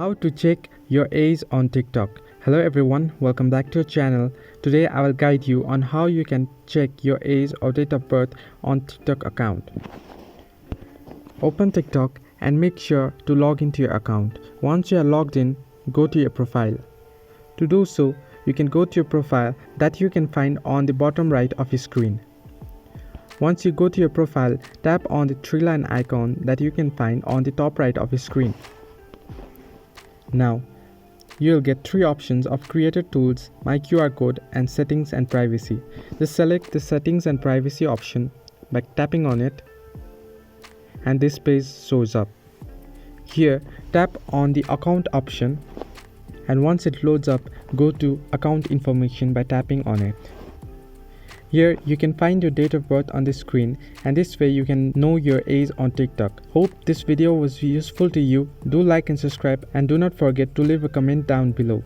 How to check your age on TikTok. Hello everyone, welcome back to our channel. Today I will guide you on how you can check your age or date of birth on TikTok account. Open TikTok and make sure to log into your account. Once you are logged in, go to your profile. To do so, you can go to your profile that you can find on the bottom right of your screen. Once you go to your profile, tap on the three line icon that you can find on the top right of your screen. Now, you'll get three options of Creator Tools, My QR Code and Settings and Privacy. Just select the Settings and Privacy option by tapping on it and this page shows up. Here, tap on the Account option and once it loads up, go to Account Information by tapping on it. Here you can find your date of birth on the screen and this way you can know your age on TikTok. Hope this video was useful to you. Do like and subscribe and do not forget to leave a comment down below.